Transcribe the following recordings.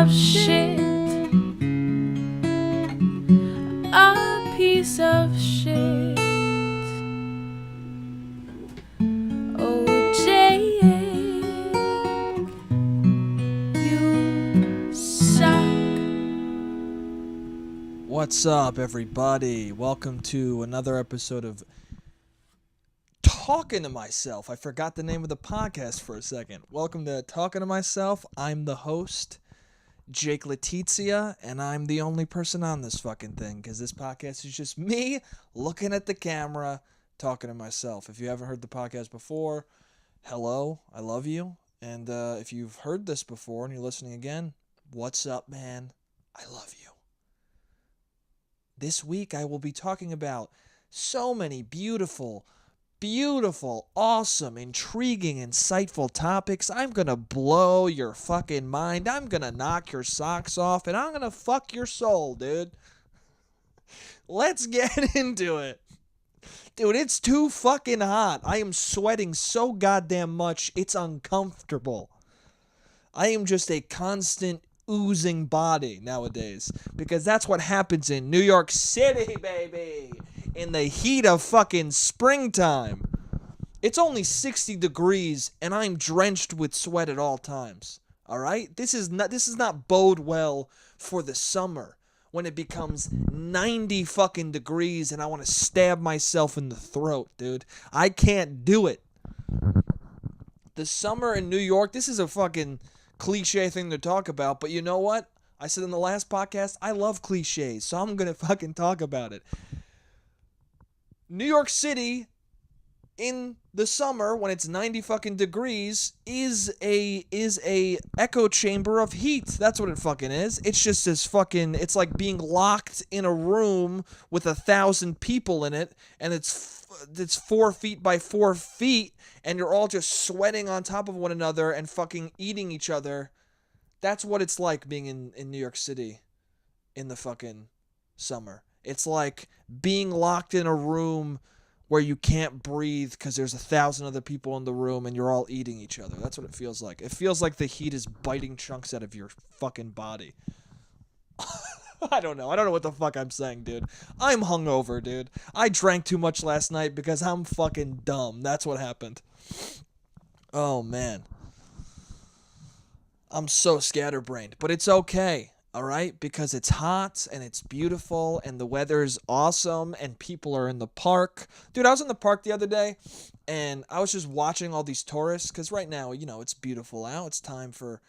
of shit. A piece of shit. Oh, Jake, you suck. What's up, everybody? Welcome to another episode of Talking to Myself. I forgot the name of the podcast for a second. Welcome to Talking to Myself. I'm the host, Jake Letizia, and I'm the only person on this fucking thing because this podcast is just me looking at the camera, talking to myself. If you haven't heard the podcast before, hello, I love you. And if you've heard this before and you're listening again, what's up, man? I love you. This week I will be talking about so many beautiful, awesome, intriguing, insightful topics. I'm gonna blow your fucking mind. I'm gonna knock your socks off, and I'm gonna fuck your soul, dude. Let's get into it. Dude, it's too fucking hot. I am sweating so goddamn much, it's uncomfortable. I am just a constant oozing body nowadays, because that's what happens in New York City, baby. In the heat of fucking springtime. It's only 60 degrees and I'm drenched with sweat at all times. All right? This is not bode well for the summer when it becomes 90 fucking degrees and I want to stab myself in the throat, dude. I can't do it. The summer in New York, this is a fucking cliche thing to talk about, but you know what? I said in the last podcast, I love cliches, so I'm going to fucking talk about it. New York City in the summer when it's 90 fucking degrees is a echo chamber of heat. That's what it fucking is. It's just this fucking, it's like being locked in a room with 1,000 people in it, and it's 4 feet by 4 feet, and you're all just sweating on top of one another and fucking eating each other. That's what it's like being in New York City in the fucking summer. It's like being locked in a room where you can't breathe because there's 1,000 other people in the room and you're all eating each other. That's what it feels like. It feels like the heat is biting chunks out of your fucking body. I don't know what the fuck I'm saying, dude. I'm hungover, dude. I drank too much last night because I'm fucking dumb. That's what happened. Oh, man. I'm so scatterbrained, but it's okay. All right, because it's hot and it's beautiful and the weather's awesome and people are in the park. Dude, I was in the park the other day and I was just watching all these tourists because right now, you know, it's beautiful out. It's time for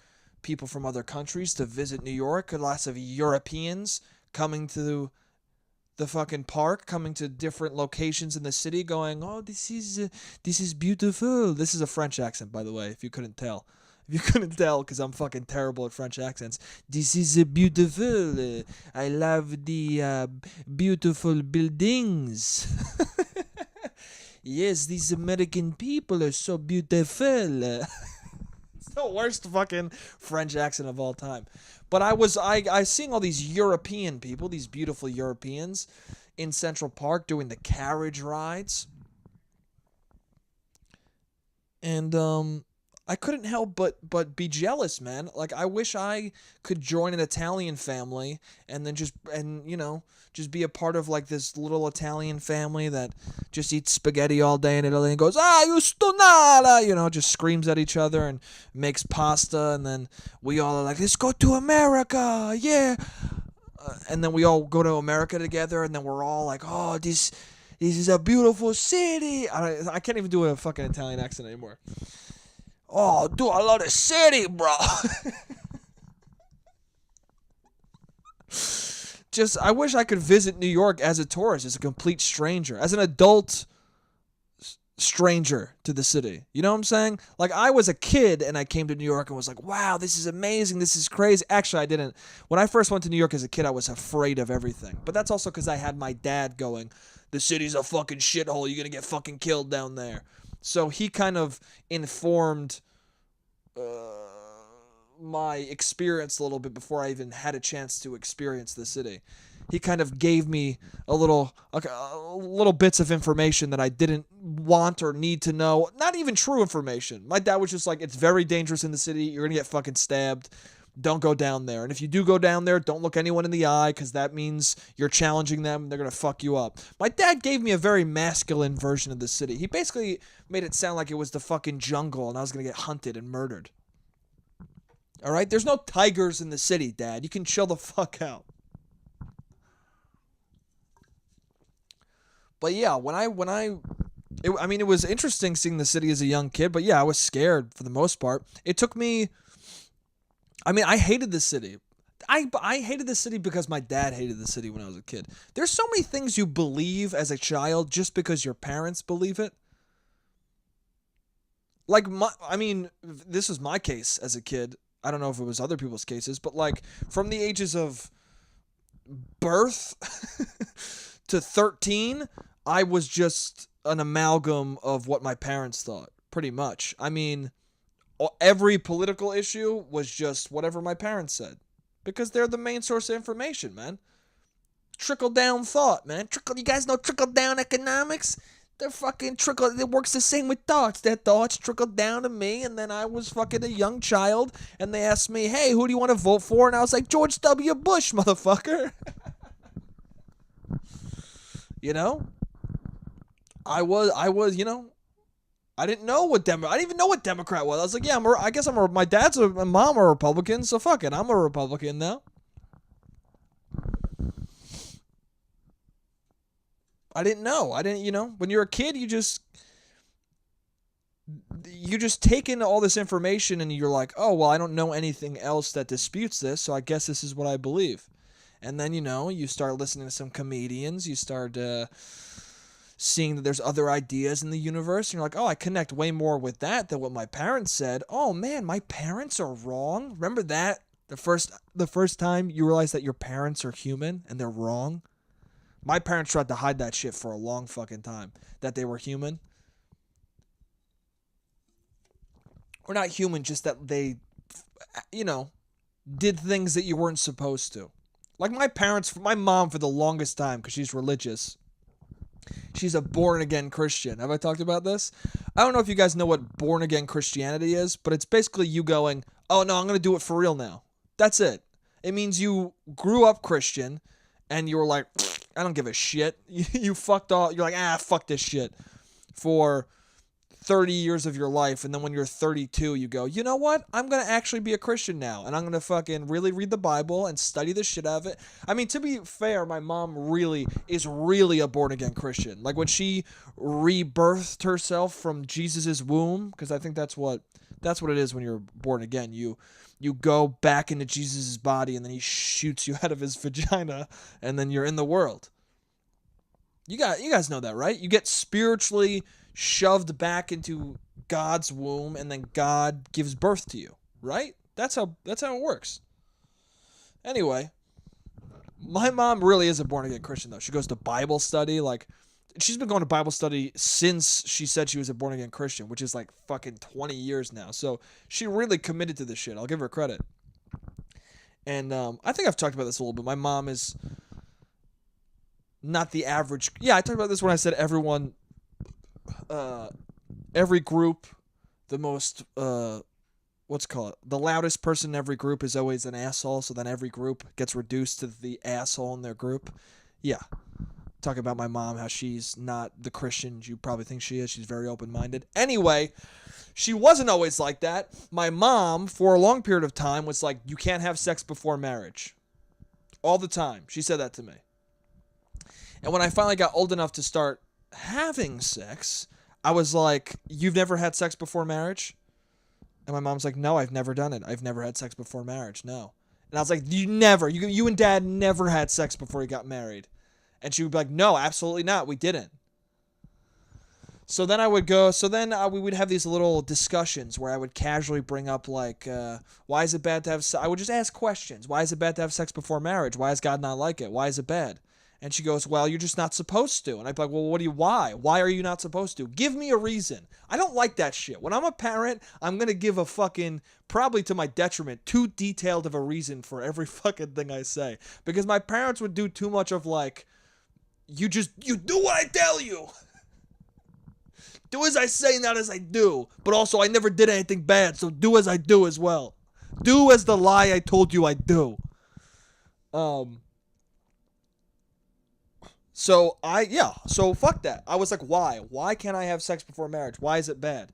people from other countries to visit New York. Lots of Europeans coming to the fucking park, coming to different locations in the city going, oh, this is beautiful. This is a French accent, by the way, if you couldn't tell. If you couldn't tell, because I'm fucking terrible at French accents. This is beautiful. I love the beautiful buildings. Yes, these American people are so beautiful. It's the worst fucking French accent of all time. But I seeing all these European people, these beautiful Europeans, in Central Park doing the carriage rides. And, I couldn't help but be jealous, man. Like, I wish I could join an Italian family and then just be a part of, like, this little Italian family that just eats spaghetti all day in Italy and goes, you stonala, just screams at each other and makes pasta, and then we all are like, let's go to America, yeah. And then we all go to America together, and then we're all like, oh, this is a beautiful city. I can't even do a fucking Italian accent anymore. Oh, dude, I love the city, bro. I wish I could visit New York as a tourist, as a complete stranger, as an adult stranger to the city. You know what I'm saying? Like, I was a kid and I came to New York and was like, wow, this is amazing. This is crazy. Actually, I didn't. When I first went to New York as a kid, I was afraid of everything. But that's also because I had my dad going, the city's a fucking shithole. You're going to get fucking killed down there. So he kind of informed my experience a little bit before I even had a chance to experience the city. He kind of gave me a little bits of information that I didn't want or need to know. Not even true information. My dad was just like, it's very dangerous in the city. You're going to get fucking stabbed. don't go down there. And if you do go down there, don't look anyone in the eye, because that means you're challenging them. They're going to fuck you up. My dad gave me a very masculine version of the city. He basically made it sound like it was the fucking jungle and I was going to get hunted and murdered. All right? There's no tigers in the city, Dad. You can chill the fuck out. But yeah, it was interesting seeing the city as a young kid, but yeah, I was scared for the most part. It took me, I hated the city. I hated the city because my dad hated the city when I was a kid. There's so many things you believe as a child just because your parents believe it. Like, this was my case as a kid. I don't know if it was other people's cases, but like from the ages of birth to 13, I was just an amalgam of what my parents thought, pretty much. I mean, every political issue was just whatever my parents said, because they're the main source of information, man. Trickle down thought, man. You guys know trickle down economics? They're fucking it works the same with thoughts. Their thoughts trickled down to me, and then I was fucking a young child, and they asked me, hey, who do you want to vote for? And I was like, George W. Bush, motherfucker. You know? I was, I didn't know what I didn't even know what Democrat was. I was like, yeah, I guess my dad's and mom are Republicans, so fuck it, I'm a Republican now. I didn't know. When you're a kid, you just take in all this information and you're like, oh, well, I don't know anything else that disputes this, so I guess this is what I believe. And then, you start listening to some comedians, you start seeing that there's other ideas in the universe, and you're like, oh, I connect way more with that than what my parents said. Oh, man, my parents are wrong. Remember that? The first time you realize that your parents are human and they're wrong? My parents tried to hide that shit for a long fucking time, that they were human. Or not human, just that they, did things that you weren't supposed to. Like my mom for the longest time, because she's religious, she's a born-again Christian. Have I talked about this? I don't know if you guys know what born-again Christianity is, but it's basically you going, oh no, I'm going to do it for real now. That's it. It means you grew up Christian, and you were like, I don't give a shit. You fucked all. You're like, fuck this shit for 30 years of your life. And then when you're 32, you go, you know what? I'm going to actually be a Christian now. And I'm going to fucking really read the Bible and study the shit out of it. I mean, to be fair, my mom is really a born again Christian. Like when she rebirthed herself from Jesus's womb, because I think that's what it is when you're born again. You go back into Jesus' body, and then he shoots you out of his vagina, and then you're in the world. You guys know that, right? You get spiritually shoved back into God's womb, and then God gives birth to you, right? That's how it works. Anyway, my mom really is a born-again Christian, though. She goes to Bible study, like... She's been going to Bible study since she said she was a born-again Christian, which is like fucking 20 years now. So she really committed to this shit. I'll give her credit. And I think I've talked about this a little bit. My mom is not the average. Yeah, I talked about this when I said every group, the most, the loudest person in every group is always an asshole. So then every group gets reduced to the asshole in their group. Yeah. Talking about my mom, how she's not the Christian you probably think she is. She's very open-minded. Anyway, she wasn't always like that. My mom, for a long period of time, was like, you can't have sex before marriage. All the time. She said that to me. And when I finally got old enough to start having sex, I was like, you've never had sex before marriage? And my mom's like, no, I've never done it. I've never had sex before marriage, no. And I was like, you and Dad never had sex before you got married. And she would be like, no, absolutely not. We didn't. So then we would have these little discussions where I would casually bring up like, why is it bad to have sex? I would just ask questions. Why is it bad to have sex before marriage? Why does God not like it? Why is it bad? And she goes, well, you're just not supposed to. And I'd be like, well, why? Why are you not supposed to? Give me a reason. I don't like that shit. When I'm a parent, I'm going to give a fucking, probably to my detriment, too detailed of a reason for every fucking thing I say. Because my parents would do too much of like, you do what I tell you. Do as I say, not as I do. But also, I never did anything bad, so do as I do as well. Do as the lie I told you I'd do. So fuck that. I was like, why? Why can't I have sex before marriage? Why is it bad?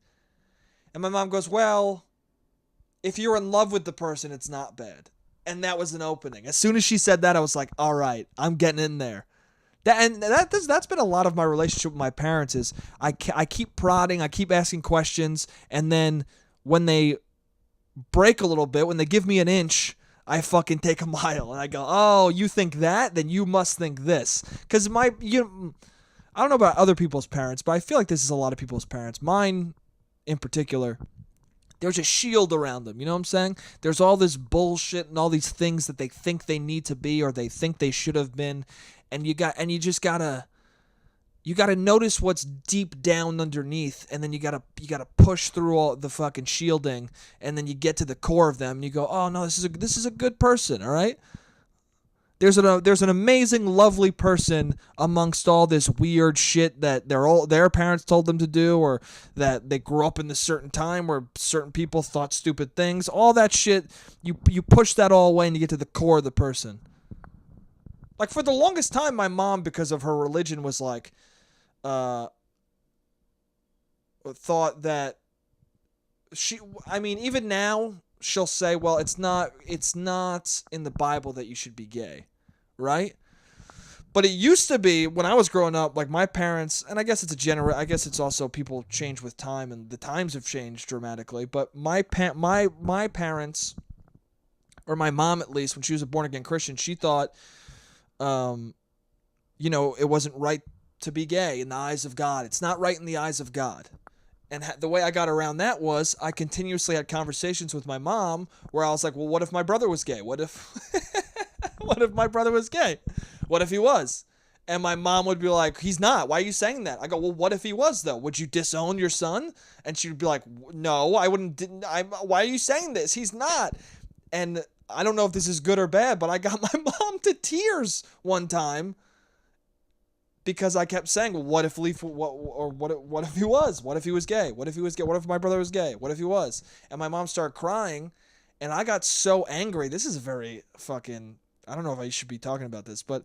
And my mom goes, well, if you're in love with the person, it's not bad. And that was an opening. As soon as she said that, I was like, all right, I'm getting in there. That's been a lot of my relationship with my parents is I keep prodding, I keep asking questions, and then when they break a little bit, when they give me an inch, I fucking take a mile, and I go, oh, you think that? Then you must think this. Because I don't know about other people's parents, but I feel like this is a lot of people's parents. Mine, in particular, there's a shield around them, you know what I'm saying? There's all this bullshit and all these things that they think they need to be or they think they should have been, and you gotta notice what's deep down underneath, and then you gotta push through all the fucking shielding, and then you get to the core of them, and you go, oh no, this is a good person, all right? There's an amazing, lovely person amongst all this weird shit that their parents told them to do, or that they grew up in this certain time where certain people thought stupid things. All that shit, you push that all away and you get to the core of the person. Like for the longest time, my mom, because of her religion, was like, thought that even now she'll say, well, it's not in the Bible that you should be gay, right? But it used to be when I was growing up, like my parents, and I guess it's also people change with time and the times have changed dramatically, but my parents, or my mom at least, when she was a born again Christian, she thought it wasn't right to be gay in the eyes of God. It's not right in the eyes of God. And the way I got around that was I continuously had conversations with my mom where I was like, well, what if my brother was gay? What if my brother was gay? What if he was? And my mom would be like, he's not. Why are you saying that? I go, well, what if he was, though? Would you disown your son? And she would be like, no, I wouldn't. Why are you saying this? He's not. And I don't know if this is good or bad, but I got my mom to tears one time because I kept saying, well, what if he was? What if he was gay? What if he was gay? What if my brother was gay? What if he was? And my mom started crying, and I got so angry. This is a very fucking, I don't know if I should be talking about this, but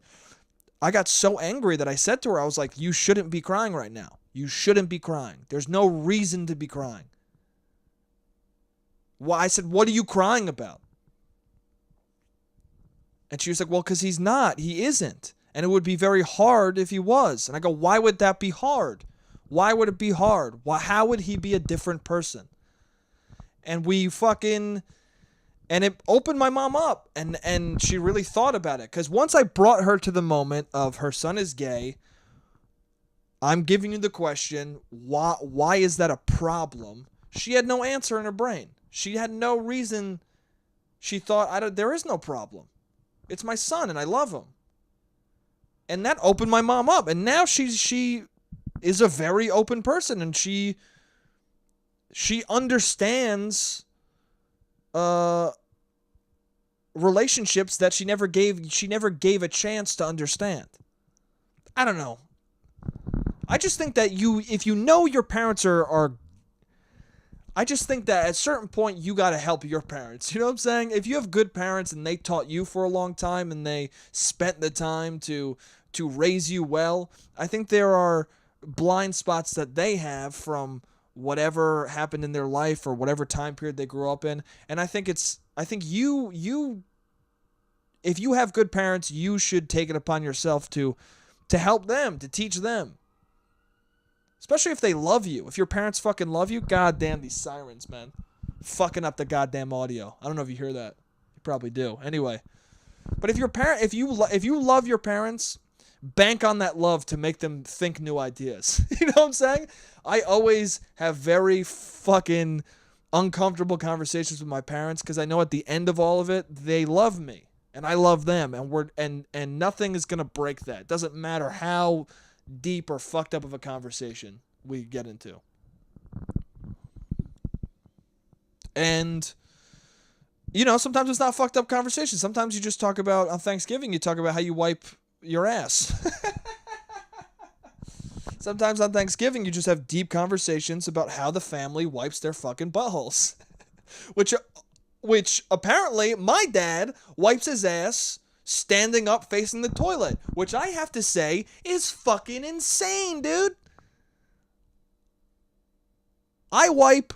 I got so angry that I said to her, I was like, you shouldn't be crying right now. You shouldn't be crying. There's no reason to be crying. Well, I said, what are you crying about? And she was like, well, because he's not. He isn't. And it would be very hard if he was. And I go, why would that be hard? Why would it be hard? How would he be a different person? And and it opened my mom up. And she really thought about it. Because once I brought her to the moment of her son is gay, I'm giving you the question, why is that a problem? She had no answer in her brain. She had no reason. She thought, there is no problem. It's my son and I love him. And that opened my mom up. And now she is a very open person, and she understands relationships that she never gave a chance to understand. I don't know. I just think that if you know your parents are I just think that at a certain point you got to help your parents. You know what I'm saying? If you have good parents and they taught you for a long time and they spent the time to raise you well, I think there are blind spots that they have from whatever happened in their life or whatever time period they grew up in. And I think you if you have good parents, you should take it upon yourself to help them, to teach them. Especially if they love you. If your parents fucking love you, goddamn these sirens, man. Fucking up the goddamn audio. I don't know if you hear that. You probably do. Anyway. But if you love your parents, bank on that love to make them think new ideas. You know what I'm saying? I always have very fucking uncomfortable conversations with my parents because I know at the end of all of it, they love me and I love them, and nothing is gonna break that. It doesn't matter how deep or fucked up of a conversation we get into. And sometimes it's not fucked up conversation. Sometimes you just talk about, on Thanksgiving, you talk about how you wipe your ass. Sometimes on Thanksgiving you just have deep conversations about how the family wipes their fucking buttholes. Which which apparently my dad wipes his ass standing up facing the toilet, which I have to say is fucking insane, dude. I wipe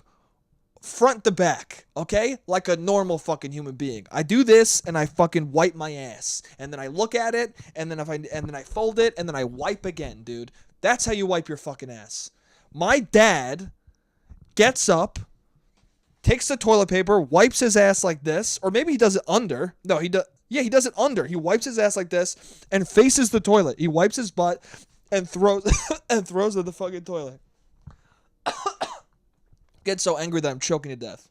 front to back, okay? Like a normal fucking human being. I do this and I fucking wipe my ass. And then I look at it and then I fold it and then I wipe again, dude. That's how you wipe your fucking ass. My dad gets up, takes the toilet paper, wipes his ass like this, or maybe he does it under. No, he does. Yeah, he does it under. He wipes his ass like this and faces the toilet. He wipes his butt and throws and throws in the fucking toilet. Get so angry that I'm choking to death.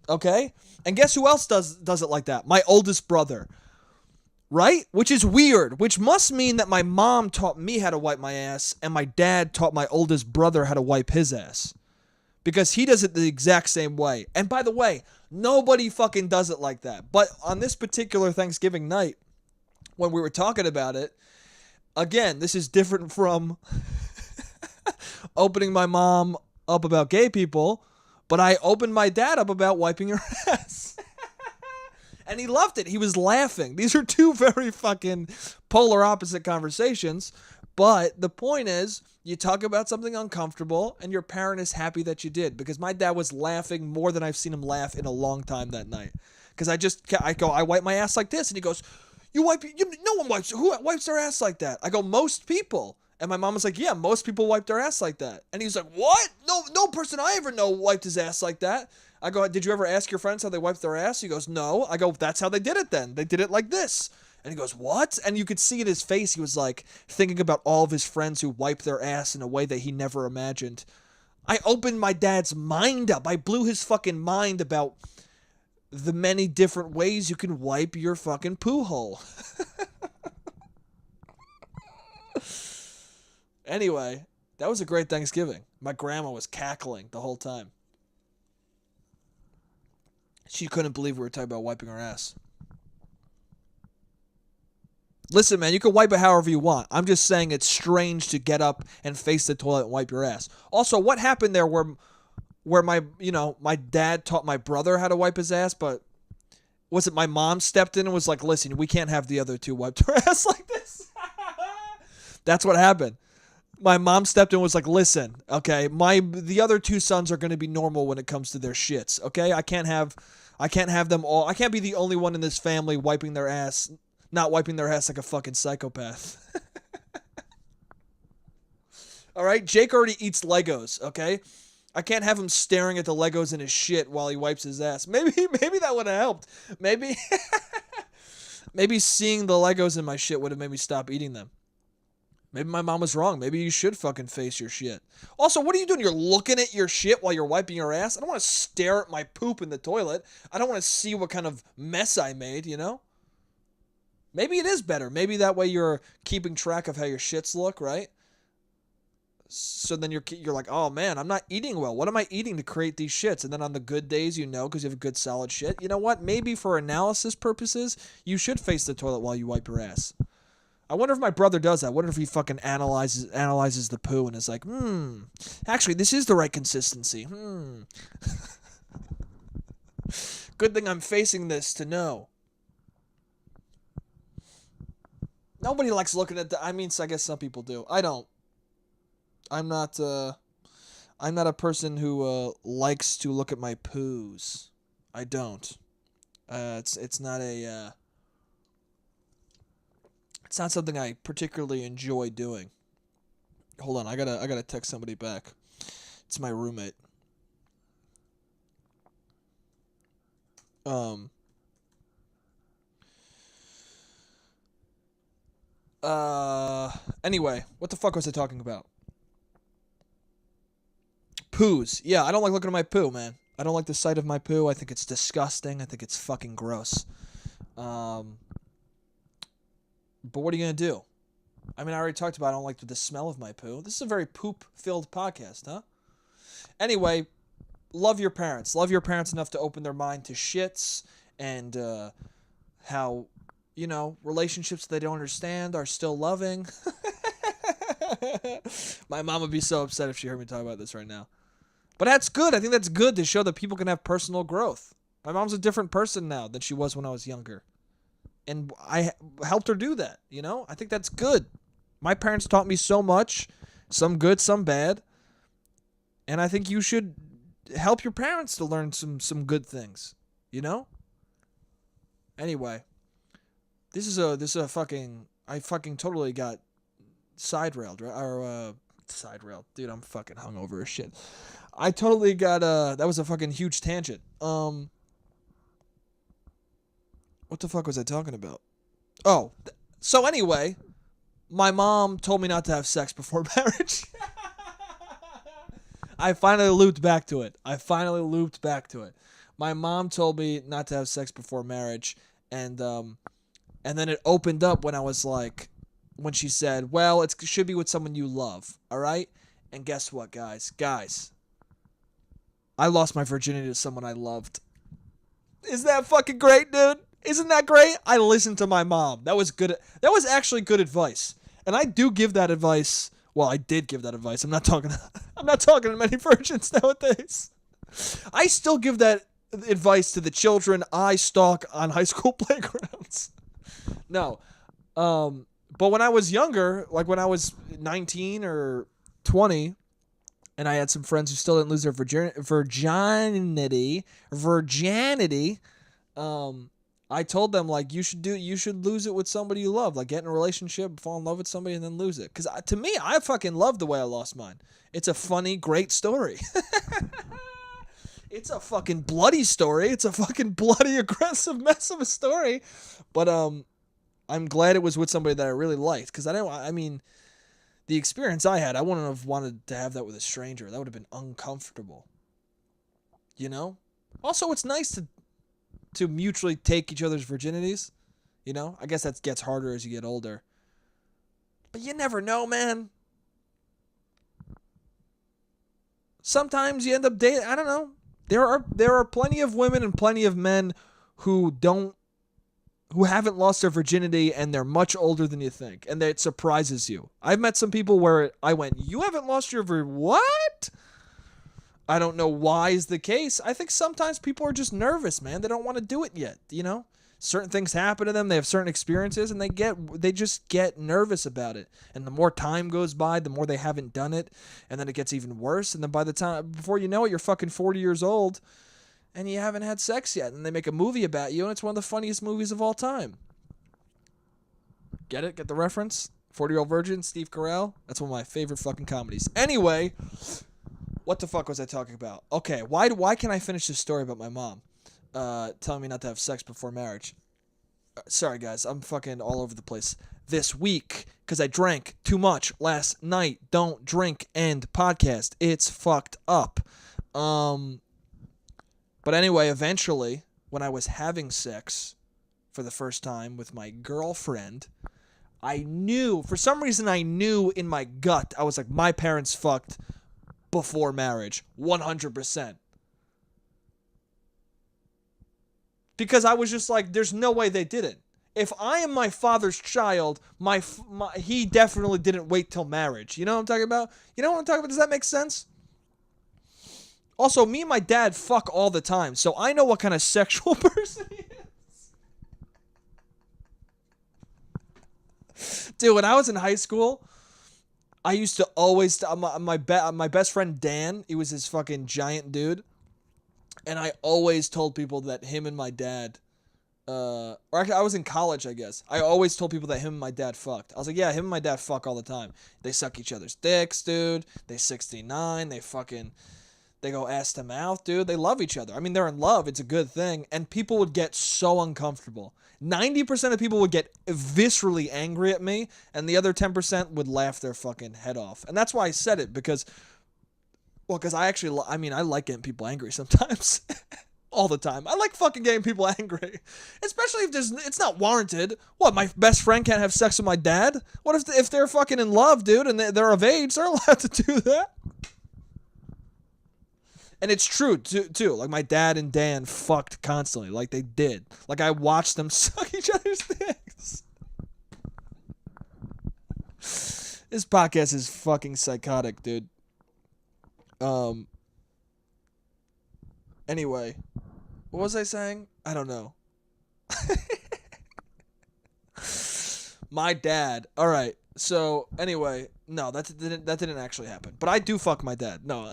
Okay? And guess who else does it like that? My oldest brother. Right? Which is weird. Which must mean that my mom taught me how to wipe my ass and my dad taught my oldest brother how to wipe his ass. Because he does it the exact same way. And by the way, nobody fucking does it like that. But on this particular Thanksgiving night, when we were talking about it, again, this is different from opening my mom up about gay people, but I opened my dad up about wiping her ass. And he loved it. He was laughing. These are two very fucking polar opposite conversations. But the point is, you talk about something uncomfortable, and your parent is happy that you did. Because my dad was laughing more than I've seen him laugh in a long time that night. Because I wipe my ass like this, and he goes, no one wipes, who wipes their ass like that? I go, most people. And my mom was like, yeah, most people wipe their ass like that. And he was like, what? No person I ever know wiped his ass like that. I go, did you ever ask your friends how they wiped their ass? He goes, no. I go, that's how they did it then. They did it like this. And he goes, what? And you could see in his face, he was like thinking about all of his friends who wiped their ass in a way that he never imagined. I opened my dad's mind up. I blew his fucking mind about the many different ways you can wipe your fucking poo hole. Anyway, that was a great Thanksgiving. My grandma was cackling the whole time. She couldn't believe we were talking about wiping her ass. Listen, man, you can wipe it however you want. I'm just saying it's strange to get up and face the toilet and wipe your ass. Also, what happened there where my dad taught my brother how to wipe his ass, but was it my mom stepped in and was like, listen, we can't have the other two wipe their ass like this? That's what happened. My mom stepped in and was like, listen, okay, the other two sons are going to be normal when it comes to their shits, okay? I can't have them all. I can't be the only one in this family wiping their ass, not wiping their ass like a fucking psychopath. All right? Jake already eats Legos, okay? I can't have him staring at the Legos in his shit while he wipes his ass. Maybe that would have helped. Maybe seeing the Legos in my shit would have made me stop eating them. Maybe my mom was wrong. Maybe you should fucking face your shit. Also, what are you doing? You're looking at your shit while you're wiping your ass? I don't want to stare at my poop in the toilet. I don't want to see what kind of mess I made, you know? Maybe it is better. Maybe that way you're keeping track of how your shits look, right? So then you're like, oh man, I'm not eating well. What am I eating to create these shits? And then on the good days, you know, because you have good solid shit. You know what? Maybe for analysis purposes, you should face the toilet while you wipe your ass. I wonder if my brother does that. I wonder if he fucking analyzes the poo and is like, actually, this is the right consistency. Good thing I'm facing this to know. Nobody likes looking at I guess some people do. I don't. I'm not a person who likes to look at my poos. I don't. It's not a it's not something I particularly enjoy doing. Hold on, I gotta text somebody back. It's my roommate. Anyway, what the fuck was I talking about? Poos. Yeah, I don't like looking at my poo, man. I don't like the sight of my poo. I think it's disgusting. I think it's fucking gross. But what are you going to do? I mean, I already talked about I don't like the smell of my poo. This is a very poop-filled podcast, huh? Anyway, love your parents. Love your parents enough to open their mind to shits and how, you know, relationships they don't understand are still loving. My mom would be so upset if she heard me talk about this right now. But that's good. I think that's good to show that people can have personal growth. My mom's a different person now than she was when I was younger. And I helped her do that, you know? I think that's good. My parents taught me so much, some good, some bad. And I think you should help your parents to learn some good things, you know? Anyway, this is a fucking I fucking totally got side railed, right? Or side railed. Dude, I'm fucking hungover as shit. I totally got that was a fucking huge tangent. What the fuck was I talking about? Oh, so anyway, my mom told me not to have sex before marriage. I finally looped back to it. My mom told me not to have sex before marriage, and then it opened up when I was like, when she said, "Well, it should be with someone you love, all right?" And guess what, guys? I lost my virginity to someone I loved. Isn't that fucking great, dude? Isn't that great? I listened to my mom. That was good. That was actually good advice. And I do give that advice. Well, I did give that advice. I'm not talking to many virgins nowadays. I still give that advice to the children I stalk on high school playgrounds. No. But when I was younger, like when I was 19 or 20, and I had some friends who still didn't lose their virginity, I told them, like, you should lose it with somebody you love, like get in a relationship, fall in love with somebody, and then lose it. Because to me, I fucking love the way I lost mine. It's a funny, great story. It's a fucking bloody story. It's a fucking bloody, aggressive mess of a story. But I'm glad it was with somebody that I really liked. Because the experience I had, I wouldn't have wanted to have that with a stranger. That would have been uncomfortable. You know? Also, it's nice to mutually take each other's virginities. You know? I guess that gets harder as you get older. But you never know, man. Sometimes you end up dating, I don't know. There are plenty of women and plenty of men who haven't lost their virginity, and they're much older than you think, and it surprises you. I've met some people where I went, "You haven't lost your what?" I don't know why is the case. I think sometimes people are just nervous, man. They don't want to do it yet, you know? Certain things happen to them, they have certain experiences, and they just get nervous about it. And the more time goes by, the more they haven't done it, and then it gets even worse, and then by the time, before you know it, you're fucking 40 years old, and you haven't had sex yet, and they make a movie about you, and it's one of the funniest movies of all time. Get it? Get the reference? 40-Year-Old Virgin, Steve Carell? That's one of my favorite fucking comedies. Anyway, what the fuck was I talking about? Okay, why can't I finish this story about my mom telling me not to have sex before marriage? Sorry, guys, I'm fucking all over the place this week because I drank too much last night. Don't drink and podcast. It's fucked up. But anyway, eventually, when I was having sex for the first time with my girlfriend, for some reason I knew in my gut, I was like, my parents fucked before marriage, 100%. Because I was just like, there's no way they didn't. If I am my father's child, he definitely didn't wait till marriage. You know what I'm talking about? Does that make sense? Also, me and my dad fuck all the time, so I know what kind of sexual person he is. Dude, when I was in high school, I used to always my best friend Dan, he was this fucking giant dude, and I always told people that him and my dad, or actually I was in college, I guess. I always told people that him and my dad fucked. I was like, yeah, him and my dad fuck all the time. They suck each other's dicks, dude. They 69. They go ass to mouth, dude. They love each other. I mean, they're in love. It's a good thing. And people would get so uncomfortable. 90% of people would get viscerally angry at me, and the other 10% would laugh their fucking head off. And that's why I said it, because I like getting people angry sometimes. All the time. I like fucking getting people angry. Especially if it's not warranted. What, my best friend can't have sex with my dad? What if they're fucking in love, dude, and they're of age? They're allowed to do that. And it's true, too. Like, my dad and Dan fucked constantly. Like, they did. Like, I watched them suck each other's dicks. This podcast is fucking psychotic, dude. Anyway, What was I saying? I don't know. My dad. All right. So anyway, no, that didn't actually happen. But I do fuck my dad. No.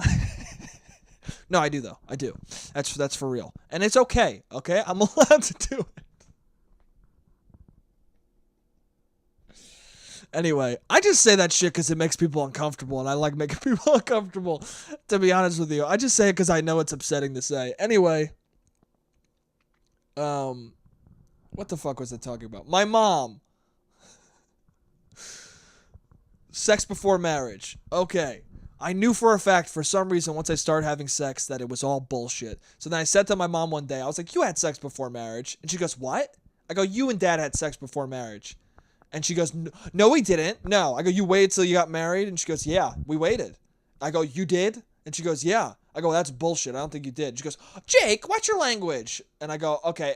No, I do though. I do. That's for real. And it's okay. Okay? I'm allowed to do it. Anyway, I just say that shit because it makes people uncomfortable, and I like making people uncomfortable, to be honest with you. I just say it because I know it's upsetting to say. Anyway, what the fuck was I talking about? My mom. Sex before marriage. Okay. I knew for a fact, for some reason, once I started having sex, that it was all bullshit. So then I said to my mom one day, I was like, you had sex before marriage. And she goes, what? I go, you and dad had sex before marriage. And she goes, no, we didn't. No. I go, you waited till you got married? And she goes, yeah, we waited. I go, you did? And she goes, yeah. I go, that's bullshit. I don't think you did. She goes, Jake, watch your language. And I go, okay,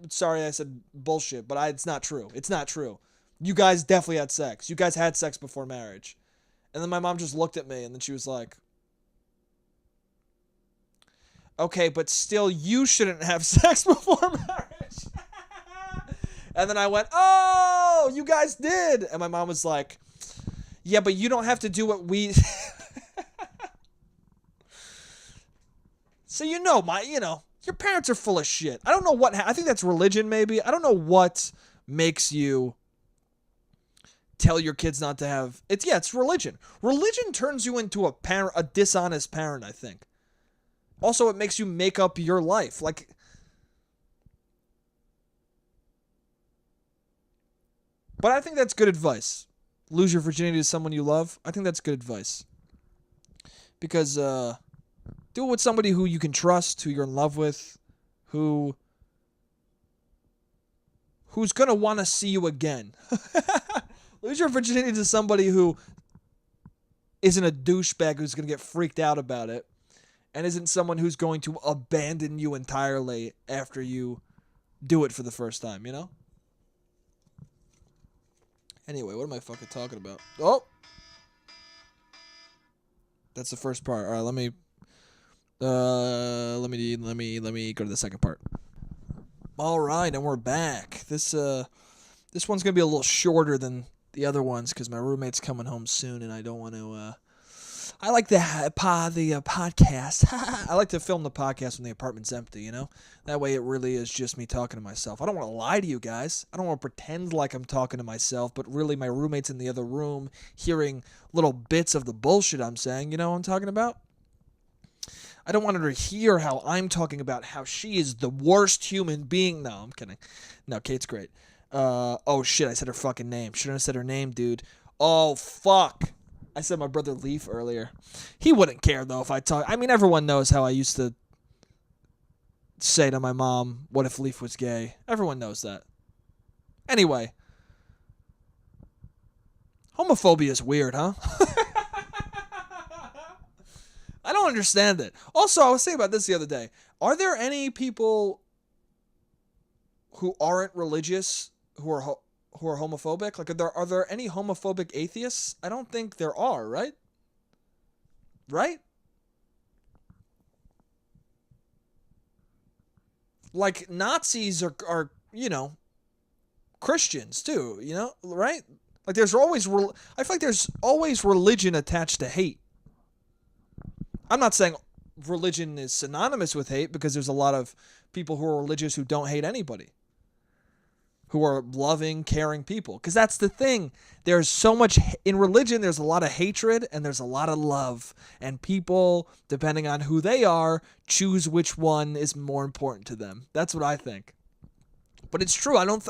sorry I said bullshit, but it's not true. It's not true. You guys definitely had sex. You guys had sex before marriage. And then my mom just looked at me, and then she was like, okay, but still, you shouldn't have sex before marriage. And then I went, oh, you guys did. And my mom was like, yeah, but you don't have to do what we... So your parents are full of shit. I don't know what... I think that's religion, maybe. I don't know what makes you tell your kids not to have... It's religion. Religion turns you into a dishonest parent, I think. Also, it makes you make up your life. Like... But I think that's good advice. Lose your virginity to someone you love. I think that's good advice. Because, do it with somebody who you can trust, who you're in love with, who's going to want to see you again. Lose your virginity to somebody who isn't a douchebag who's going to get freaked out about it, and isn't someone who's going to abandon you entirely after you do it for the first time, you know? Anyway, what am I fucking talking about? Oh! That's the first part. All right, let me go to the second part. All right, and we're back. This one's gonna be a little shorter than the other ones because my roommate's coming home soon, and I don't want to. I like the podcast. I like to film the podcast when the apartment's empty. You know, that way it really is just me talking to myself. I don't want to lie to you guys. I don't want to pretend like I'm talking to myself, but really my roommate's in the other room hearing little bits of the bullshit I'm saying. You know what I'm talking about? I don't want her to hear how I'm talking about how she is the worst human being. No, I'm kidding. No, Kate's great. Oh shit, I said her fucking name. Shouldn't have said her name, dude. Oh, fuck. I said my brother Leaf earlier. He wouldn't care, though, if I talk. I mean, everyone knows how I used to say to my mom, what if Leaf was gay? Everyone knows that. Anyway. Homophobia is weird, huh? I don't understand it. Also, I was thinking about this the other day. Are there any people who aren't religious who are homophobic? Like, are there any homophobic atheists? I don't think there are, right? Right? Like, Nazis are Christians too, right? Like, I feel like there's always religion attached to hate. I'm not saying religion is synonymous with hate, because there's a lot of people who are religious who don't hate anybody, who are loving, caring people. Because that's the thing. There's so much in religion. There's a lot of hatred and there's a lot of love. And people, depending on who they are, choose which one is more important to them. That's what I think. But it's true. I don't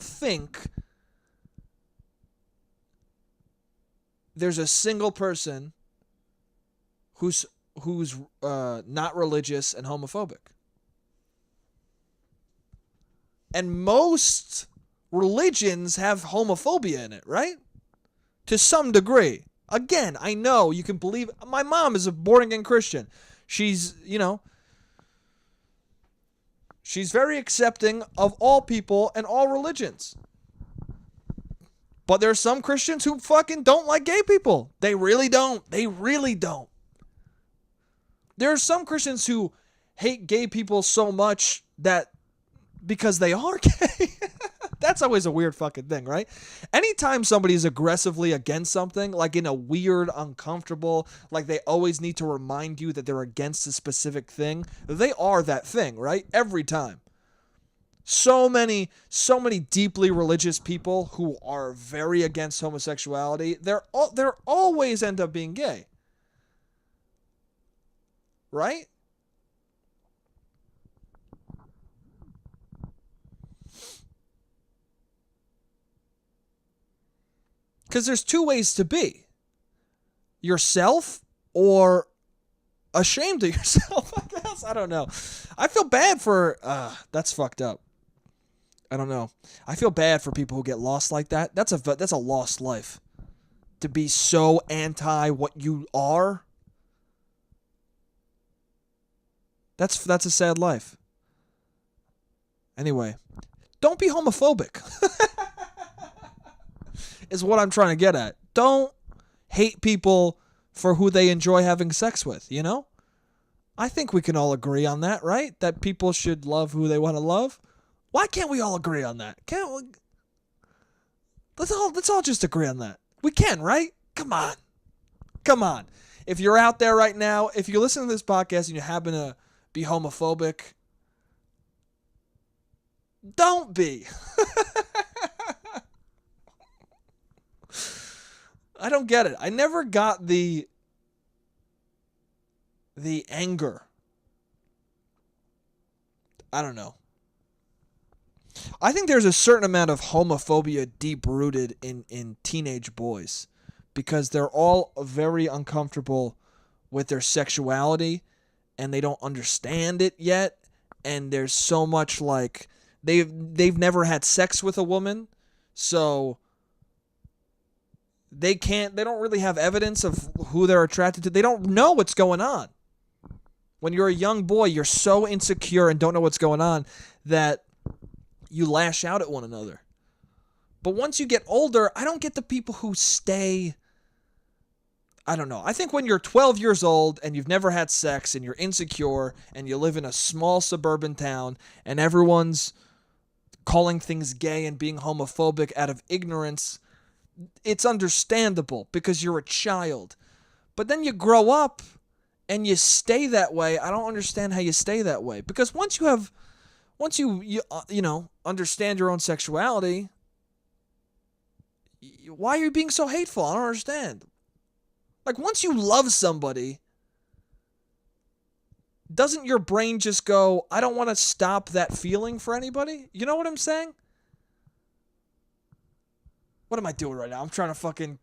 think there's a single person who's not religious and homophobic. And most religions have homophobia in it, right? To some degree. Again, I know you can believe... My mom is a born-again Christian. She's, she's very accepting of all people and all religions. But there are some Christians who fucking don't like gay people. They really don't. They really don't. There are some Christians who hate gay people so much that because they are gay. That's always a weird fucking thing, right? Anytime somebody's aggressively against something, like in a weird, uncomfortable, like they always need to remind you that they're against a specific thing, they are that thing, right? Every time. So many deeply religious people who are very against homosexuality, they're always end up being gay. Right? Because there's two ways to be. Yourself or ashamed of yourself, I guess. I don't know. I feel bad for... that's fucked up. I don't know. I feel bad for people who get lost like that. That's a lost life. To be so anti what you are. That's a sad life. Anyway, don't be homophobic. Is what I'm trying to get at. Don't hate people for who they enjoy having sex with, you know? I think we can all agree on that, right? That people should love who they want to love. Why can't we all agree on that? Can't we? Let's all just agree on that. We can, right? Come on. Come on. If you're out there right now, if you listen to this podcast and you happen to be homophobic, don't be. I don't get it. I never got the anger. I don't know. I think there's a certain amount of homophobia deep-rooted in teenage boys because they're all very uncomfortable with their sexuality and they don't understand it yet, and there's so much like they've never had sex with a woman, so they don't really have evidence of who they're attracted to. They don't know what's going on. When you're a young boy, you're so insecure and don't know what's going on that you lash out at one another. But once you get older, I don't get the people who stay. I don't know. I think when you're 12 years old and you've never had sex and you're insecure and you live in a small suburban town and everyone's calling things gay and being homophobic out of ignorance, it's understandable because you're a child. But then you grow up and you stay that way. I don't understand how you stay that way. Because once you understand your own sexuality, why are you being so hateful? I don't understand. Like, once you love somebody, doesn't your brain just go, I don't want to stop that feeling for anybody? You know what I'm saying? What am I doing right now? I'm trying to fucking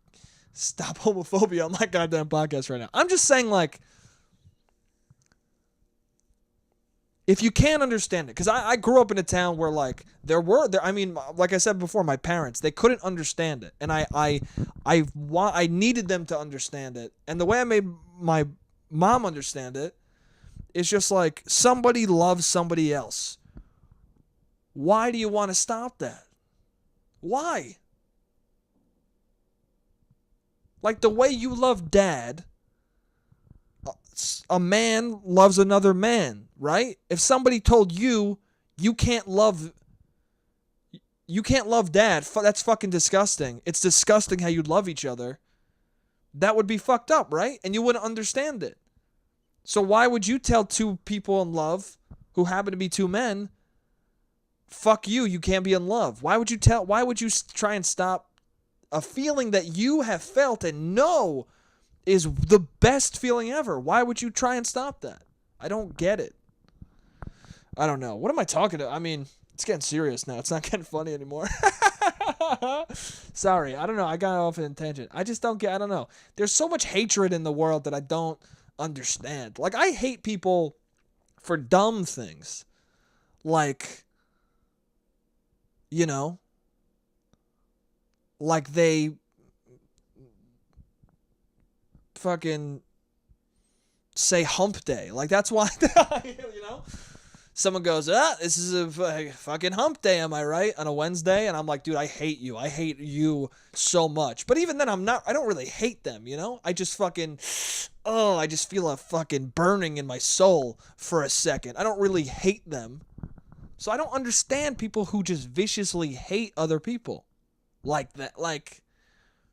stop homophobia on my goddamn podcast right now. I'm just saying, like, if you can't understand it, because I grew up in a town where, like, like I said before, my parents, they couldn't understand it, and I needed them to understand it, and the way I made my mom understand it is just like, somebody loves somebody else. Why do you want to stop that? Why? Like, the way you love dad, a man loves another man, right? If somebody told you can't love dad, that's fucking disgusting. It's disgusting how you love each other. That would be fucked up, right? And you wouldn't understand it. So why would you tell two people in love who happen to be two men, fuck you, you can't be in love? Why would you try and stop a feeling that you have felt and know is the best feeling ever? Why would you try and stop that? I don't get it. I don't know. What am I talking to? I mean, it's getting serious now. It's not getting funny anymore. Sorry. I don't know. I got off an tangent. I just don't get, I don't know. There's so much hatred in the world that I don't understand. Like, I hate people for dumb things. Like, you know, like they fucking say hump day. Like, that's why, you know? Someone goes, this is a fucking hump day, am I right? On a Wednesday. And I'm like, dude, I hate you. I hate you so much. But even then, I don't really hate them, you know? I just fucking, I just feel a fucking burning in my soul for a second. I don't really hate them. So I don't understand people who just viciously hate other people like that. Like,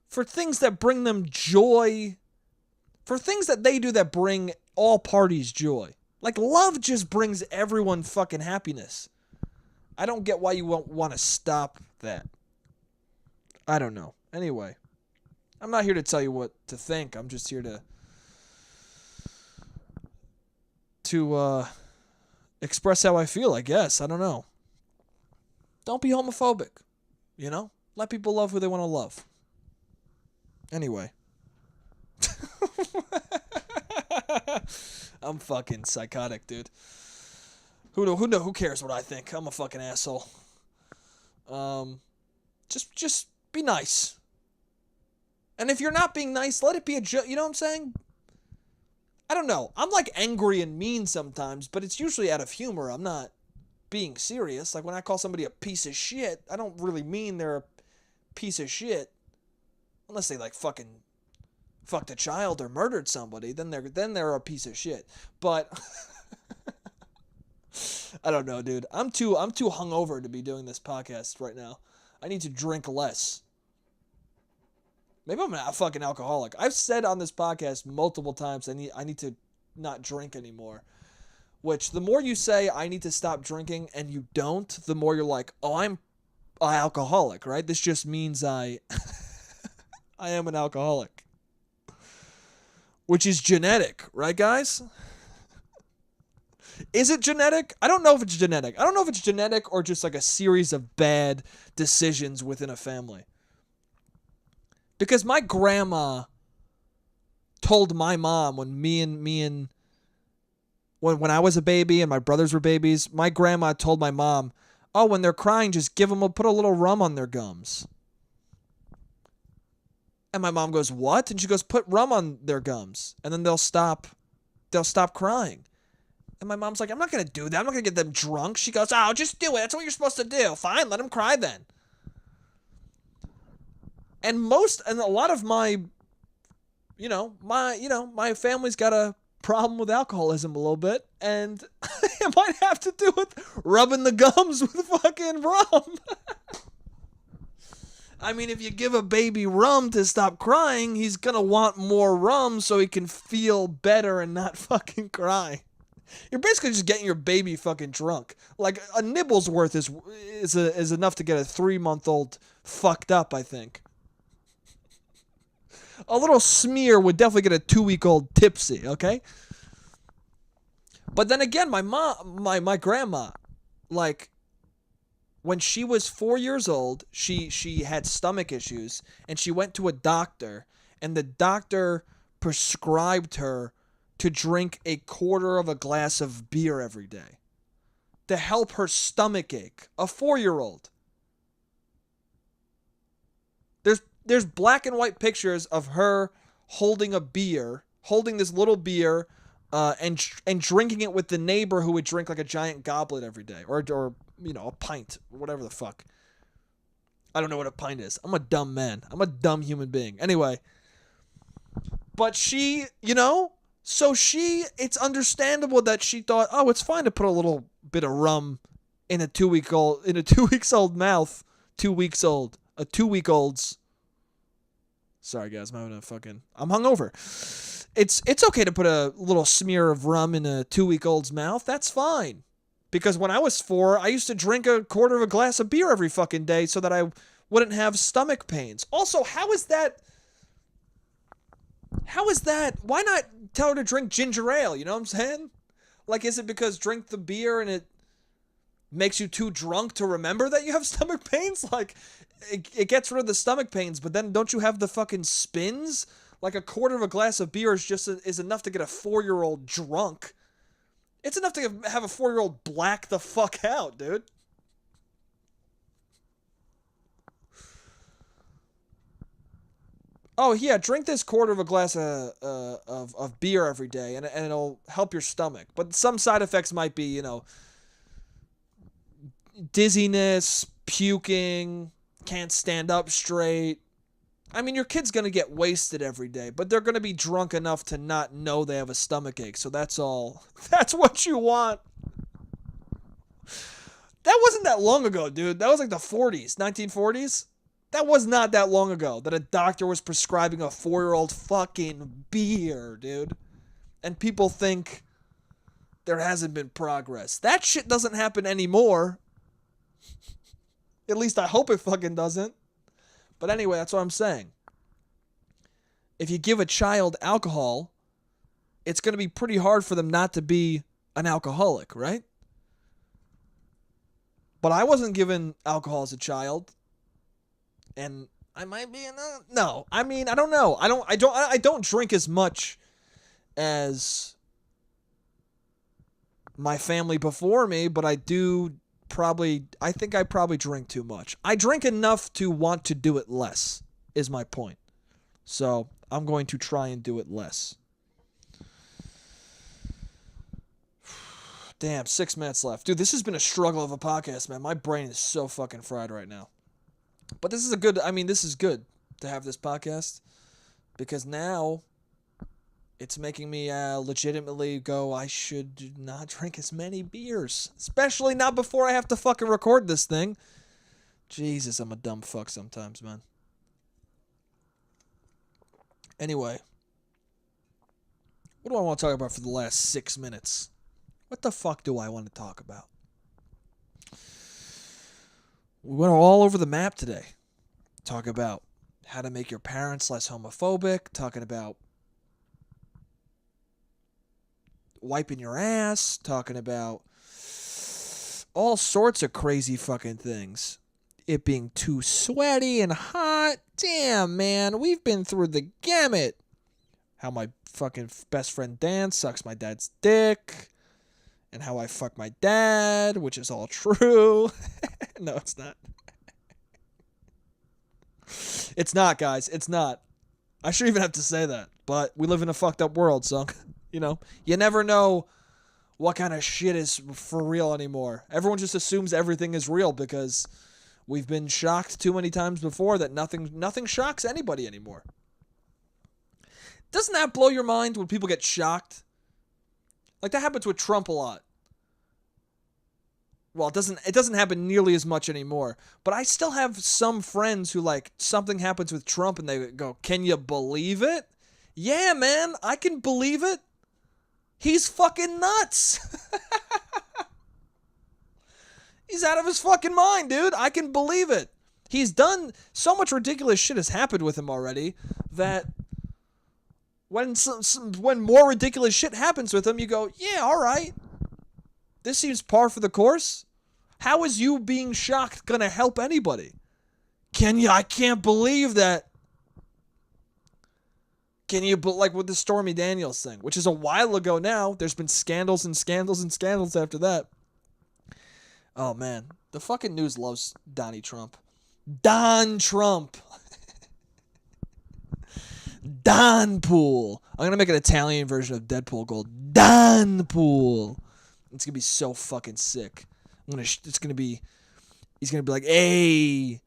for things that bring them joy, for things that they do that bring all parties joy. Like, love just brings everyone fucking happiness. I don't get why you won't want to stop that. I don't know. Anyway, I'm not here to tell you what to think. I'm just here to express how I feel, I guess. I don't know. Don't be homophobic, you know? Let people love who they want to love. Anyway. I'm fucking psychotic, dude. Who cares what I think? I'm a fucking asshole. Just be nice. And if you're not being nice, let it be a joke. You know what I'm saying? I don't know. I'm like angry and mean sometimes, but it's usually out of humor. I'm not being serious. Like when I call somebody a piece of shit, I don't really mean they're a piece of shit. Unless they like fucking fucked a child or murdered somebody, then they're a piece of shit. But I don't know, dude. I'm too hungover to be doing this podcast right now. I need to drink less. Maybe I'm a fucking alcoholic. I've said on this podcast multiple times I need to not drink anymore. Which the more you say I need to stop drinking and you don't, the more you're like, oh, I'm an alcoholic, right? This just means I am an alcoholic. Which is genetic, right, guys? Is it genetic? I don't know if it's genetic. I don't know if it's genetic or just like a series of bad decisions within a family. Because my grandma told my mom when when I was a baby and my brothers were babies, my grandma told my mom, oh, when they're crying, just put a little rum on their gums. And my mom goes, what? And she goes, put rum on their gums. And then they'll stop crying. And my mom's like, I'm not going to do that. I'm not going to get them drunk. She goes, oh, just do it. That's what you're supposed to do. Fine, let them cry then. And a lot of my family's got a problem with alcoholism a little bit. And it might have to do with rubbing the gums with fucking rum. I mean, if you give a baby rum to stop crying, he's going to want more rum so he can feel better and not fucking cry. You're basically just getting your baby fucking drunk. Like, a nibble's worth is enough to get a 3-month-old fucked up, I think. A little smear would definitely get a 2-week-old tipsy, okay? But then again, my grandma, like, when she was 4 years old, she had stomach issues, and she went to a doctor, and the doctor prescribed her to drink a quarter of a glass of beer every day to help her stomach ache. A 4-year-old. There's black and white pictures of her holding this little beer, and drinking it with the neighbor who would drink like a giant goblet every day, or a pint, or whatever the fuck. I don't know what a pint is. I'm a dumb man. I'm a dumb human being. Anyway, but she, it's understandable that she thought, oh, it's fine to put a little bit of rum in a 2-week-old mouth. 2 weeks old. A 2-week-old's. Sorry, guys. I'm hungover. It's okay to put a little smear of rum in a 2-week-old's mouth. That's fine. Because when I was 4, I used to drink a quarter of a glass of beer every fucking day so that I wouldn't have stomach pains. Also, how is that? Why not tell her to drink ginger ale? You know what I'm saying? Like, is it because drink the beer and it makes you too drunk to remember that you have stomach pains? Like, it gets rid of the stomach pains, but then don't you have the fucking spins? Like, a quarter of a glass of beer is enough to get a 4-year-old drunk. It's enough to have a 4-year-old black the fuck out, dude. Oh, yeah, drink this quarter of a glass of beer every day, and it'll help your stomach. But some side effects might be, dizziness, puking, can't stand up straight. I mean, your kid's going to get wasted every day, but they're going to be drunk enough to not know they have a stomachache. So that's all. That's what you want. That wasn't that long ago, dude. That was like the 40s, 1940s. That was not that long ago that a doctor was prescribing a 4-year-old fucking beer, dude. And people think there hasn't been progress. That shit doesn't happen anymore. At least I hope it fucking doesn't. But anyway, that's what I'm saying. If you give a child alcohol, it's going to be pretty hard for them not to be an alcoholic, right? But I wasn't given alcohol as a child, and I might be no. I mean, I don't know. I don't drink as much as my family before me, but I think I probably drink too much. I drink enough to want to do it less, is my point. So I'm going to try and do it less. Damn, 6 minutes left. Dude, this has been a struggle of a podcast, man. My brain is so fucking fried right now. But this is good to have this podcast, because now it's making me legitimately go, I should not drink as many beers. Especially not before I have to fucking record this thing. Jesus, I'm a dumb fuck sometimes, man. Anyway. What do I want to talk about for the last 6 minutes? What the fuck do I want to talk about? We went all over the map today. Talk about how to make your parents less homophobic. Talking about wiping your ass. Talking about all sorts of crazy fucking things. It being too sweaty and hot. Damn, man. We've been through the gamut. How my fucking best friend Dan sucks my dad's dick. And how I fuck my dad, which is all true. No, it's not. It's not, guys. It's not. I shouldn't even have to say that. But we live in a fucked up world, so, you know. You never know what kind of shit is for real anymore. Everyone just assumes everything is real because we've been shocked too many times before that nothing shocks anybody anymore. Doesn't that blow your mind when people get shocked? Like, that happens with Trump a lot. Well, it doesn't happen nearly as much anymore. But I still have some friends who, like, something happens with Trump and they go, can you believe it? Yeah, man, I can believe it. He's fucking nuts. He's out of his fucking mind, dude. I can believe it. He's done so much ridiculous shit has happened with him already that when more ridiculous shit happens with him, you go, yeah, all right. This seems par for the course. How is you being shocked going to help anybody? I can't believe that. Like with the Stormy Daniels thing, which is a while ago now. There's been scandals and scandals and scandals after that. Oh, man. The fucking news loves Donnie Trump. Don Trump. Don Pool. I'm going to make an Italian version of Deadpool called Don Pool. It's going to be so fucking sick. He's going to be like, hey,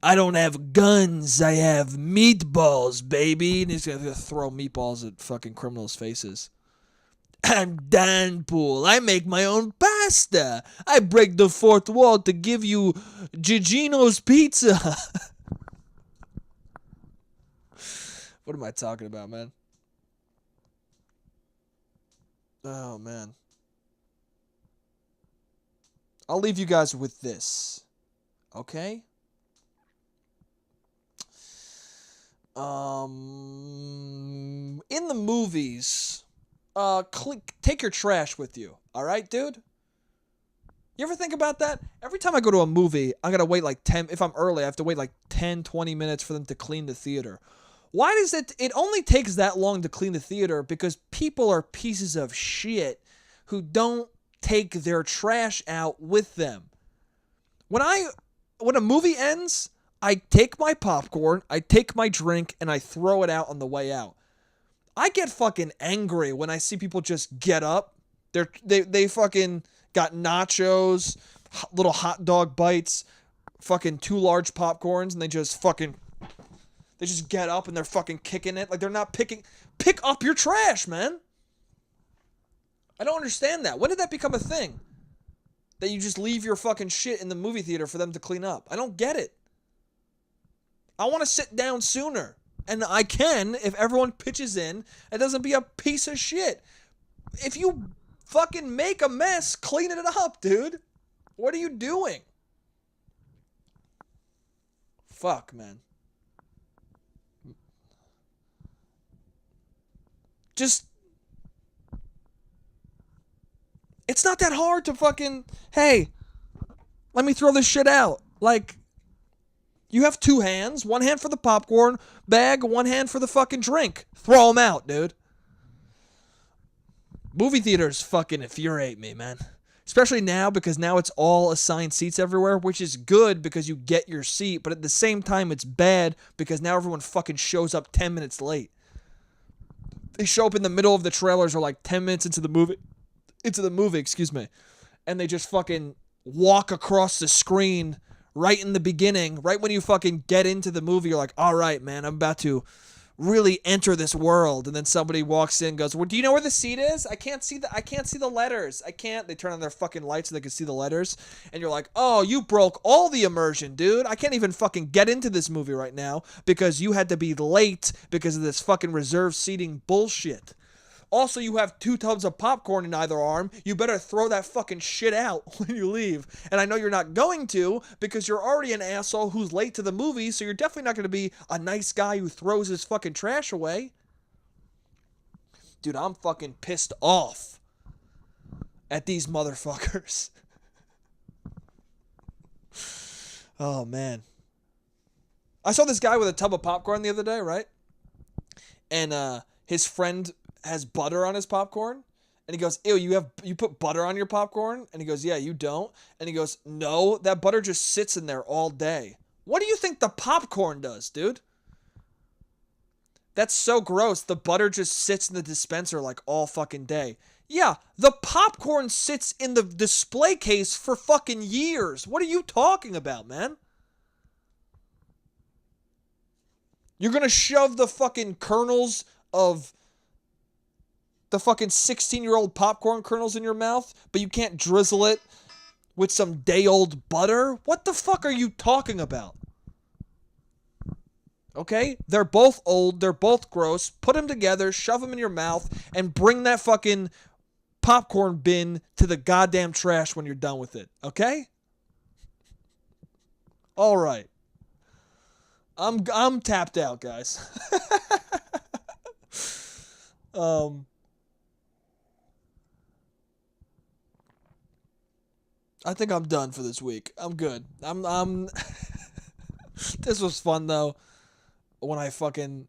I don't have guns. I have meatballs, baby. And he's going to throw meatballs at fucking criminals' faces. I'm Don Pool. I make my own pasta. I break the fourth wall to give you Gigino's pizza. What am I talking about, man? Oh, man. I'll leave you guys with this. Okay? In the movies, take your trash with you. All right, dude? You ever think about that? Every time I go to a movie, I gotta wait like 10... If I'm early, I have to wait like 10, 20 minutes for them to clean the theater. Why does it only takes that long to clean the theater? Because people are pieces of shit who don't take their trash out with them. When a movie ends, I take my popcorn, I take my drink, and I throw it out on the way out. I get fucking angry when I see people just get up. They fucking got nachos, little hot dog bites, fucking 2 large popcorns, and they just get up and they're fucking kicking it. Like, they're not pick up your trash, man. I don't understand that. When did that become a thing? That you just leave your fucking shit in the movie theater for them to clean up. I don't get it. I want to sit down sooner. And I can if everyone pitches in and doesn't be a piece of shit. If you fucking make a mess, clean it up, dude. What are you doing? Fuck, man. Just... It's not that hard to fucking... Hey, let me throw this shit out. Like, you have 2 hands. 1 hand for the popcorn bag, 1 hand for the fucking drink. Throw them out, dude. Movie theaters fucking infuriate me, man. Especially now, because now it's all assigned seats everywhere, which is good because you get your seat, but at the same time it's bad because now everyone fucking shows up 10 minutes late. They show up in the middle of the trailers or like 10 minutes into the movie, and they just fucking walk across the screen right in the beginning, right when you fucking get into the movie. You're like, all right, man, I'm about to really enter this world. And then somebody walks in and goes, well, do you know where the seat is? I can't see the letters. They turn on their fucking lights so they can see the letters. And you're like, oh, you broke all the immersion, dude. I can't even fucking get into this movie right now because you had to be late because of this fucking reserved seating bullshit. Also, you have 2 tubs of popcorn in either arm. You better throw that fucking shit out when you leave. And I know you're not going to because you're already an asshole who's late to the movie, so you're definitely not going to be a nice guy who throws his fucking trash away. Dude, I'm fucking pissed off at these motherfuckers. Oh, man. I saw this guy with a tub of popcorn the other day, right? And his friend has butter on his popcorn, and he goes, ew, you put butter on your popcorn? And he goes, yeah, you don't. And he goes, no, that butter just sits in there all day. What do you think the popcorn does, dude? That's so gross. The butter just sits in the dispenser like all fucking day. Yeah, the popcorn sits in the display case for fucking years. What are you talking about, man? You're gonna shove the fucking kernels of the fucking 16-year-old popcorn kernels in your mouth, but you can't drizzle it with some day-old butter? What the fuck are you talking about? Okay? They're both old. They're both gross. Put them together, shove them in your mouth, and bring that fucking popcorn bin to the goddamn trash when you're done with it. Okay? All right. I'm tapped out, guys. I think I'm done for this week. I'm good. I'm This was fun though. When I fucking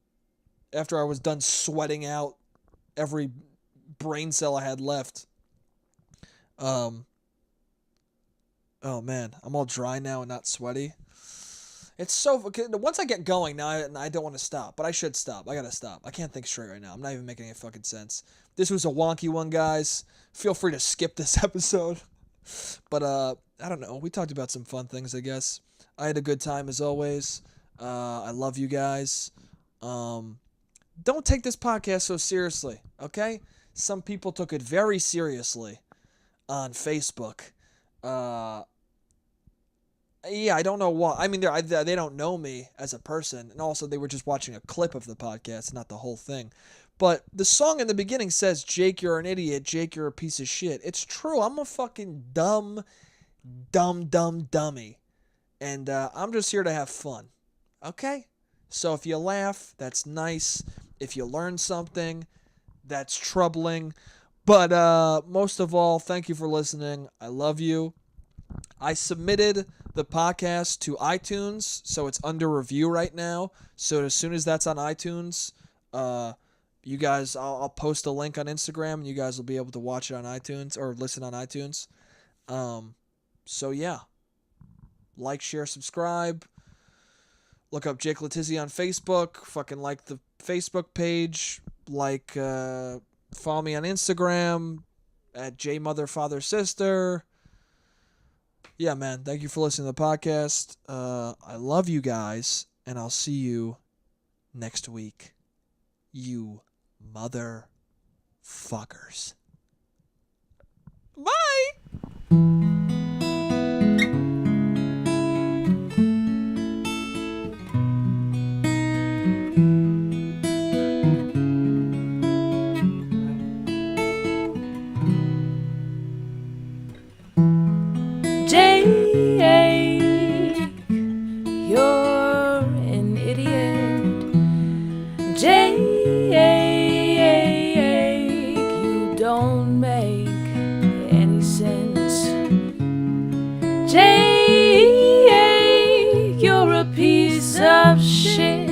after I was done sweating out every brain cell I had left. Oh man, I'm all dry now and not sweaty. It's so once I get going now, I don't want to stop, but I should stop. I gotta stop. I can't think straight right now. I'm not even making any fucking sense. This was a wonky one, guys. Feel free to skip this episode. But I don't know. We talked about some fun things, I guess. I had a good time as always. I love you guys. Don't take this podcast so seriously, okay? Some people took it very seriously on Facebook. Yeah, I don't know why. I mean, they don't know me as a person, and also they were just watching a clip of the podcast, not the whole thing. But the song in the beginning says, Jake, you're an idiot. Jake, you're a piece of shit. It's true. I'm a fucking dummy. And I'm just here to have fun. Okay? So if you laugh, that's nice. If you learn something, that's troubling. But most of all, thank you for listening. I love you. I submitted the podcast to iTunes, so it's under review right now. So as soon as that's on iTunes, you guys, I'll post a link on Instagram, and you guys will be able to watch it on iTunes or listen on iTunes. So yeah, like, share, subscribe. Look up Jake Letizia on Facebook. Fucking like the Facebook page. Like, follow me on Instagram at JMotherFatherSister. Yeah, man. Thank you for listening to the podcast. I love you guys, and I'll see you next week. You motherfuckers. Bye. Jake, you're an idiot. Jake, you don't make any sense. Jake, you're a piece of shit.